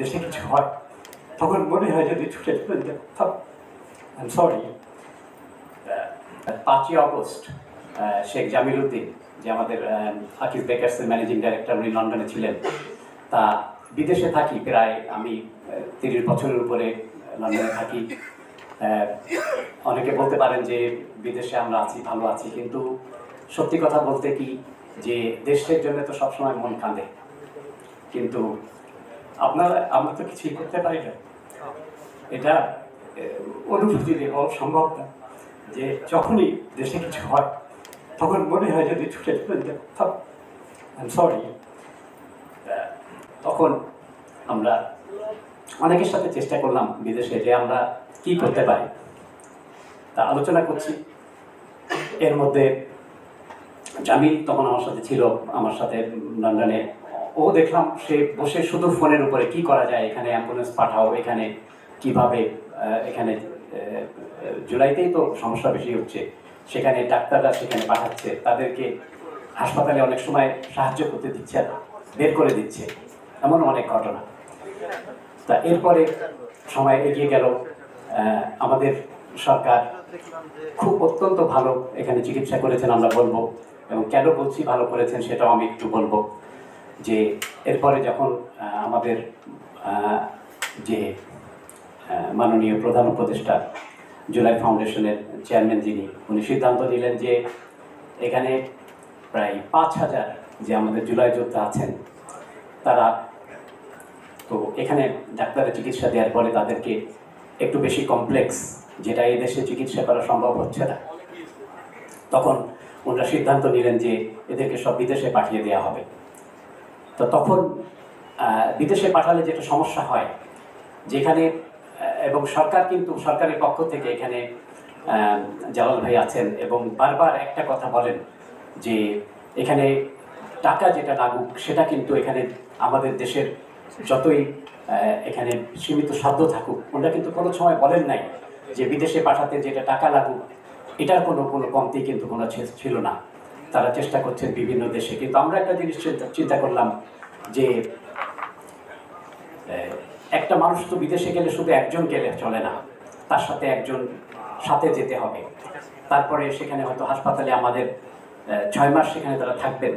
দেশে কিছু হয় তখন মনে হয় যদি ছুটে চলে যেতাম। I am sorry. 5ই অগস্ট শেখ জামিল উদ্দিন, যে আমাদের হাকিজ বেকার্সের ম্যানেজিং ডাইরেক্টর, উনি লন্ডনে ছিলেন। তা বিদেশে থাকি প্রায় আমি 30 বছরের উপরে লন্ডনে থাকি। অনেকে বলতে পারেন যে বিদেশে আমরা আছি, ভালো আছি, কিন্তু সত্যি কথা বলতে কি যে দেশের জন্য তো সবসময় মন কাঁদে, কিন্তু আমরা তো কিছুই করতে পারি না। এটা অনুভূতি দেওয়া সম্ভব না যে যখনই দেশে কিছু হয় তখন মনে হয় যদি ছুটে চলে যেতাম। I am sorry. তখন আমরা অনেকের সাথে চেষ্টা করলাম বিদেশে যে আমরা কি করতে পারি, তা আলোচনা করছি। এর মধ্যে জামিল তখন আমার সাথে ছিল, আমার সাথে লন্ডনে। ও দেখলাম সে বসে শুধু ফোনের উপরে কি করা যায়, এখানে অ্যাম্বুলেন্স পাঠাও, এখানে কিভাবে, এখানে জুলাইতেই তো সমস্যা বেশি হচ্ছে, সেখানে ডাক্তাররা সেখানে পাঠাচ্ছে, তাদেরকে হাসপাতালে অনেক সময় সাহায্য করতে দিচ্ছে না, বের করে দিচ্ছে, এমন অনেক ঘটনা। তা এরপরে সময় এগিয়ে গেল, আমাদের সরকার খুব অত্যন্ত ভালো এখানে চিকিৎসা করেছেন আমরা বলবো, এবং কেন বলছি ভালো করেছেন সেটাও আমি একটু বলবো। যে এরপরে যখন আমাদের যে মাননীয় প্রধান উপদেষ্টা, জুলাই ফাউন্ডেশনের চেয়ারম্যান যিনি, উনি সিদ্ধান্ত নিলেন যে এখানে প্রায় 5,000 যে আমাদের জুলাই যোদ্ধা আছেন, তারা তো এখানে ডাক্তারের চিকিৎসা দেওয়ার পরে তাদেরকে একটু বেশি কমপ্লেক্স, যেটা এই দেশে চিকিৎসা করা সম্ভব হচ্ছে না, তখন ওনারা সিদ্ধান্ত নিলেন যে এদেরকে সব বিদেশে পাঠিয়ে দেওয়া হবে। তো তখন বিদেশে পাঠালে যেটা সমস্যা হয়, যেখানে এবং সরকার কিন্তু সরকারের পক্ষ থেকে এখানে জালাল ভাই আছেন এবং বারবার একটা কথা বলেন যে এখানে টাকা যেটা লাগুক সেটা কিন্তু এখানে আমাদের দেশের যতই এখানে সীমিত সাধ্য থাকুক, ওনারা কিন্তু কোনো সময় বলেন নাই যে বিদেশে পাঠাতে যেটা টাকা লাগুক এটার কোনো কমতি কিন্তু কোনো ছিল না। তারা চেষ্টা করছেন বিভিন্ন দেশে, কিন্তু আমরা একটা জিনিস চিন্তা করলাম যে একটা মানুষ তো বিদেশে গেলে শুধু একজন গেলে চলে না, তার সাথে একজন সাথে যেতে হবে। তারপরে সেখানে হয়তো হাসপাতালে আমাদের 6 মাস সেখানে তারা থাকবেন,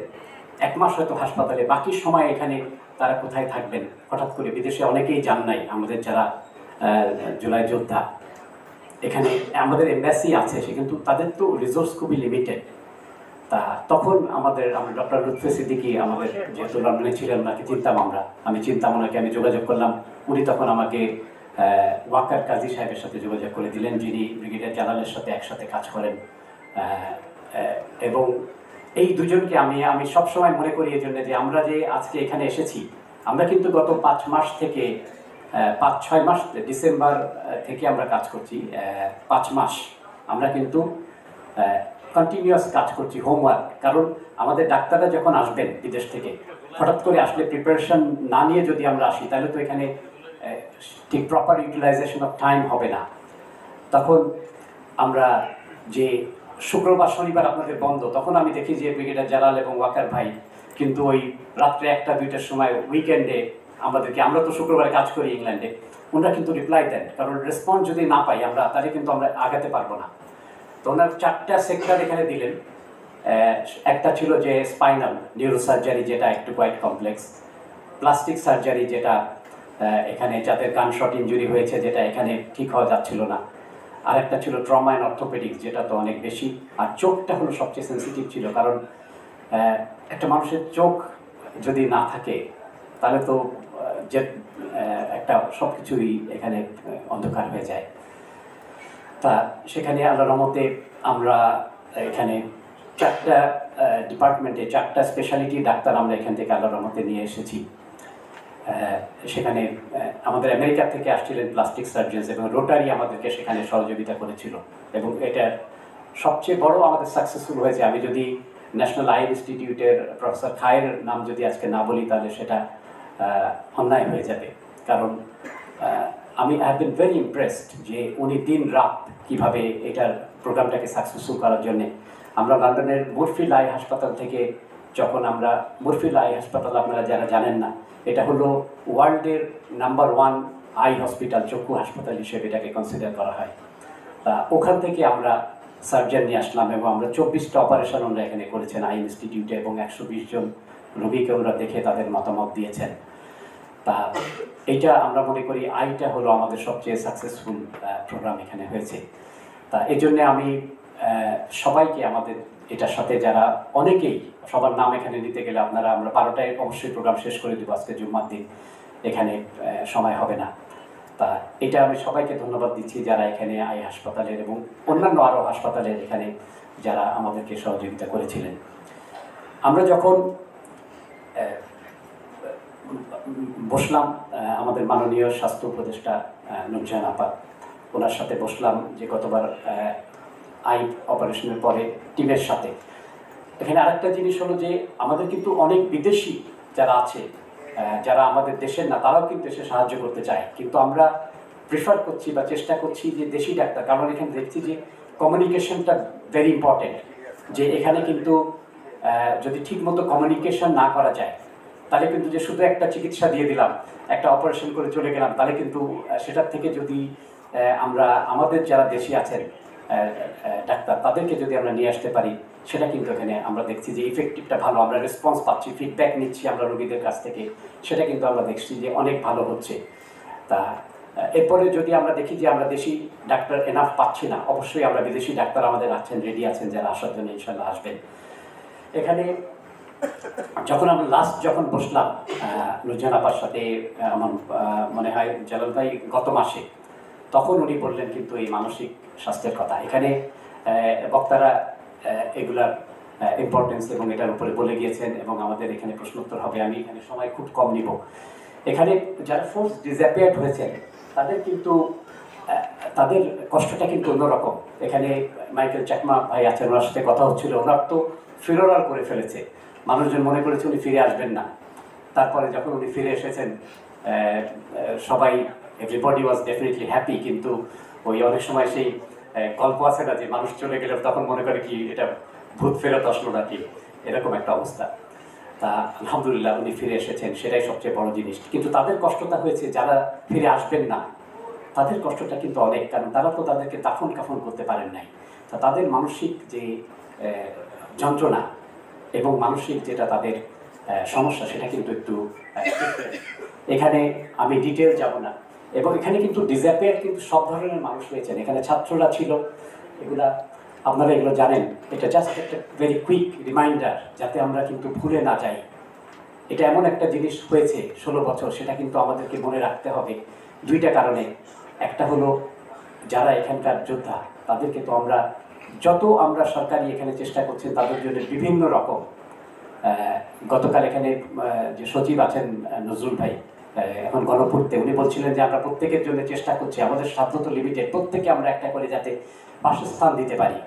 1 মাস হয়তো হাসপাতালে, বাকি সময় এখানে তারা কোথায় থাকবেন। হঠাৎ করে বিদেশে অনেকেই যান নাই, আমাদের যারা জুলাই যোদ্ধা, এখানে আমাদের এমবাসি আছে, সে কিন্তু তাদের তো রিসোর্স খুবই লিমিটেড। তা তখন আমরা ডক্টর লুৎফে সিদ্দিকী, আমাদের যেহেতু লন্ডনে ছিলেন, ওনাকে চিনতাম আমি চিনতাম ওনাকে, আমি যোগাযোগ করলাম। উনি তখন আমাকে ওয়াকার কাজী সাহেবের সাথে যোগাযোগ করে দিলেন, যিনি ব্রিগেডিয়ার জালালের সাথে একসাথে কাজ করেন। এবং এই দুজনকে আমি সবসময় মনে করি এই জন্য যে আমরা যে আজকে এখানে এসেছি, আমরা কিন্তু গত 5 মাস থেকে 5-6 মাস, ডিসেম্বর থেকে আমরা কাজ করছি, 5 মাস আমরা কিন্তু কন্টিনিউয়াস কাজ করছি, হোমওয়ার্ক। কারণ আমাদের ডাক্তাররা যখন আসবেন বিদেশ থেকে, হঠাৎ করে আসলে প্রিপারেশন না নিয়ে যদি আমরা আসি, তাহলে তো এখানে ঠিক প্রপার ইউটিলাইজেশন অফ টাইম হবে না। তখন আমরা যে শুক্রবার শনিবার আপনাদের বন্ধ, তখন আমি দেখি যে ব্রিগেডিয়ার জালাল এবং ওয়াকার ভাই কিন্তু ওই রাত্রে 1টা-2টার সময় উইকেন্ডে আমাদেরকে, আমরা তো শুক্রবারে কাজ করি ইংল্যান্ডে, ওনারা কিন্তু রিপ্লাই দেন, কারণ রেসপন্স যদি না পাই আমরা, তাহলে কিন্তু আমরা আগাতে পারবো না। তো ওনার 4টা সেক্টর এখানে দিলেন। একটা ছিল যে স্পাইনাল নিউরোসার্জারি, যেটা একটু কোয়াইট কমপ্লেক্স, প্লাস্টিক সার্জারি, যেটা এখানে যাদের গানশট ইঞ্জুরি হয়েছে, যেটা এখানে ঠিক হওয়া যাচ্ছিল না। আর একটা ছিল ট্রমা অ্যান্ড অর্থোপেডিক্স, যেটা তো অনেক বেশি। আর চোখটা হলো সবচেয়ে সেন্সিটিভ ছিল, কারণ একটা মানুষের চোখ যদি না থাকে তাহলে তো যে একটা সব কিছুই এখানে অন্ধকার হয়ে যায়। তা সেখানে আল্লাহর রহমতে আমরা এখানে 4টা ডিপার্টমেন্টে 4টা স্পেশালিটি ডাক্তার আমরা এখান থেকে আল্লাহর রহমতে নিয়ে এসেছি। সেখানে আমাদের আমেরিকা থেকে আসছিলেন প্লাস্টিক সার্জনস, এবং রোটারি আমাদেরকে সেখানে সহযোগিতা করেছিল। এবং এটা সবচেয়ে বড় আমাদের সাকসেসফুল হয়েছে। আমি যদি ন্যাশনাল আই ইনস্টিটিউটের প্রফেসর খায়ের নাম যদি আজকে না বলি, তাহলে সেটা অন্যায় হয়ে যাবে। কারণ আমি হ্যাভ বিন ভেরি ইমপ্রেসড যে উনি দিন রাত কীভাবে এটার প্রোগ্রামটাকে সাকসেসফুল করার জন্যে। আমরা লন্ডনের মুরফিল্ড আই হাসপাতাল থেকে যখন আমরা মুরফিল আই হাসপাতাল, আপনারা যারা জানেন না, এটা হলো ওয়ার্ল্ডের নাম্বার 1 আই হসপিটাল, চক্ষু হাসপাতাল হিসেবে এটাকে কনসিডার করা হয়। তা ওখান থেকে আমরা সার্জন নিয়ে আসলাম এবং আমরা 24টা অপারেশন আমরা এখানে করেছেন আই ইনস্টিটিউটে, এবং 120 জন রোগীকে ওরা দেখে তাদের মতামত দিয়েছেন। তা এইটা আমরা মনে করি আইটা হলো আমাদের সবচেয়ে সাকসেসফুল প্রোগ্রাম এখানে হয়েছে। তা এই জন্যে আমি সবাইকে, আমাদের এটার সাথে যারা অনেকেই, সবার নাম এখানে নিতে গেলে আমরা 12টায় অবশ্যই প্রোগ্রাম শেষ করে দেবো, আজকে জুম্মার দিন এখানে সময় হবে না। তা এটা আমি সবাইকে ধন্যবাদ দিচ্ছি যারা এখানে আই হাসপাতালের এবং অন্যান্য আরও হাসপাতালের এখানে যারা আমাদেরকে সহযোগিতা করেছিলেন। আমরা যখন বসলাম, আমাদের মাননীয় স্বাস্থ্য উপদেষ্টা নুরজাহান আপা, ওনার সাথে বসলাম যে গতবার আই অপারেশনের পরে টিমের সাথে। এখানে আরেকটা জিনিস হলো যে আমাদের কিন্তু অনেক বিদেশি যারা আছে, যারা আমাদের দেশের না, তারাও কিন্তু এসে সাহায্য করতে চায়, কিন্তু আমরা প্রিফার করছি বা চেষ্টা করছি যে দেশি ডাক্তার, কারণ এখানে দেখছি যে কমিউনিকেশনটা ভেরি ইম্পর্টেন্ট। যে এখানে কিন্তু যদি ঠিকমতো কমিউনিকেশন না করা যায়, তাহলে কিন্তু যে শুধু একটা চিকিৎসা দিয়ে দিলাম, একটা অপারেশন করে চলে গেলাম, তাহলে কিন্তু সেটার থেকে যদি আমরা আমাদের যারা দেশি আছেন ডাক্তার, তাদেরকে যদি আমরা নিয়ে আসতে পারি, সেটা কিন্তু এখানে আমরা দেখছি যে ইফেক্টিভটা ভালো, আমরা রেসপন্স পাচ্ছি, ফিডব্যাক নিচ্ছি আমরা রোগীদের কাছ থেকে, সেটা কিন্তু আমরা দেখছি যে অনেক ভালো হচ্ছে। তা এরপরে যদি আমরা দেখি যে আমরা দেশি ডাক্তার এনাফ পাচ্ছি না, অবশ্যই আমরা বিদেশি ডাক্তার আমাদের আছেন, রেডি আছেন, যারা আসার জন্য ইনশাল্লাহ আসবেন। এখানে যখন আমরা যখন বসলাম নুরজাহান আপার সাথে, আমার মনে হয় জালাল ভাই গত মাসে, তখন উনি বললেন কিন্তু এই মানসিক স্বাস্থ্যের কথা। এখানে বক্তারা এগুলার ইম্পর্টেন্স এবং এটার উপরে বলে গিয়েছেন, এবং আমাদের এখানে প্রশ্নোত্তর হবে। আমি এখানে সময় খুব কম নিব। এখানে যারা ফোর্স ডিসঅ্যাপিয়ার্ড হয়েছেন, তাদের কিন্তু তাদের কষ্টটা কিন্তু অন্যরকম। এখানে মাইকেল চাকমা ভাই আছেন, ওনার সাথে কথা হচ্ছিল, ওনার তো ফিরোরাল করে ফেলেছে, মানুষজন মনে করেছে উনি ফিরে আসবেন না। তারপরে যখন উনি ফিরে এসেছেন, সবাই, এভরিবডি ওয়াজ ডেফিনেটলি হ্যাপি, কিন্তু ওই অনেক সময় সেই গল্প আছে না যে মানুষ চলে গেলে তখন মনে করে কি এটা ভূত ফেরত আসলো নাকি, এরকম একটা অবস্থা। তা আলহামদুলিল্লাহ উনি ফিরে এসেছেন, সেটাই সবচেয়ে বড় জিনিস। কিন্তু তাদের কষ্টটা হয়েছে যারা ফিরে আসবেন না, তাদের কষ্টটা কিন্তু অনেক, কারণ তারা তো তাদেরকে দাফন কাফন করতে পারেন নাই। তা তাদের মানসিক যে যন্ত্রণা এবং মানসিক যেটা তাদের সমস্যা, সেটা কিন্তু একটু এখানে আমি ডিটেল যাব না। এবং এখানে কিন্তু ডিসঅ্যাপিয়ার কিন্তু সব ধরনের মানুষ রয়েছেন, এখানে ছাত্ররা ছিল, এগুলা আপনারা এগুলো জানেন। এটা জাস্ট একটা ভেরি কুইক রিমাইন্ডার, যাতে আমরা কিন্তু ভুলে না যাই। এটা এমন একটা জিনিস হয়েছে 16 বছর, সেটা কিন্তু আমাদেরকে মনে রাখতে হবে দুইটা কারণে। একটা হলো যারা এখানকার যোদ্ধা, তাদেরকে তো আমরা যত আমরা সরকারি এখানে চেষ্টা করছেন তাদের জন্য বিভিন্ন রকম। গতকাল এখানে যে সচিব আছেন নজরুল ভাই, এখন গণপূর্তে, উনি বলছিলেন যে আমরা প্রত্যেকের জন্য চেষ্টা করছি, আমাদের সাধ্য তো লিমিটেড, প্রত্যেকে আমরা একটা করে যাতে বাসস্থান দিতে পারি,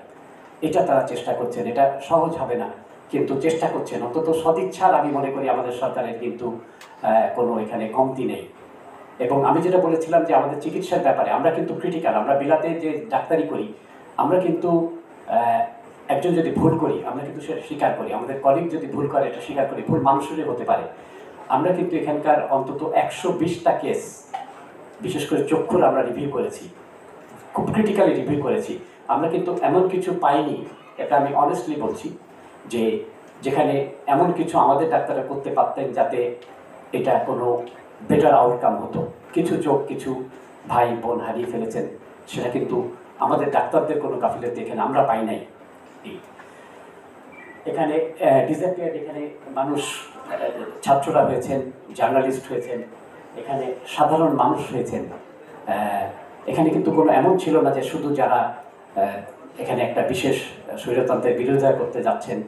এটা তারা চেষ্টা করছেন। এটা সহজ হবে না, কিন্তু চেষ্টা করছেন। অন্তত সদিচ্ছার আমি মনে করি আমাদের সরকারের কিন্তু কোনো এখানে কমতি নেই। এবং আমি যেটা বলেছিলাম যে আমাদের চিকিৎসার ব্যাপারে আমরা কিন্তু ক্রিটিক্যাল, আমরা বিলাতে যে ডাক্তারি করি, আমরা কিন্তু একজন যদি ভুল করি আমরা কিন্তু সেটা স্বীকার করি, আমাদের কলিগ যদি ভুল করে এটা স্বীকার করি, ভুল মানুষেরই হতে পারে। আমরা কিন্তু এখানকার অন্তত 120টা কেস, বিশেষ করে চক্ষুর আমরা রিভিউ করেছি, খুব ক্রিটিক্যালি রিভিউ করেছি। আমরা কিন্তু এমন কিছু পাইনি, এটা আমি অনেস্টলি বলছি, যে যেখানে এমন কিছু আমাদের ডাক্তাররা করতে পারতেন যাতে এটা কোনো বেটার আউটকাম হতো। কিছু চোখ কিছু ভাই বোন হারিয়ে ফেলেছেন, সেটা কিন্তু আমাদের ডাক্তারদের কোনো গাফিলতি এখানে আমরা পাই নাই। এখানে ডিসঅ্যাপিয়ার্ড, এখানে মানুষ, ছাত্ররা হয়েছেন, জার্নালিস্ট হয়েছেন, এখানে সাধারণ মানুষ হয়েছেন। এখানে কিন্তু কোনো এমন ছিল না যে শুধু যারা এখানে একটা বিশেষ স্বৈরতন্ত্রের বিরোধিতা করতে যাচ্ছেন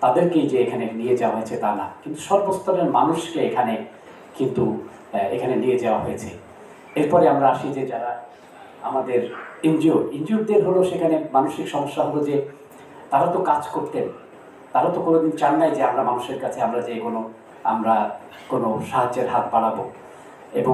তাদেরকেই যে এখানে নিয়ে যাওয়া হয়েছে তা না, কিন্তু সর্বস্তরের মানুষকে এখানে কিন্তু এখানে নিয়ে যাওয়া হয়েছে। এরপরে আমরা আসি যে যারা আমাদের ইনজিওরদের হলো, সেখানে মানসিক সমস্যা হলো যে তারা তো কাজ করতেন, তারা তো কোনোদিন চান নাই যে আমরা মানুষের কাছে আমরা যে আমরা কোনো সাহায্যের হাত বাড়াবো। এবং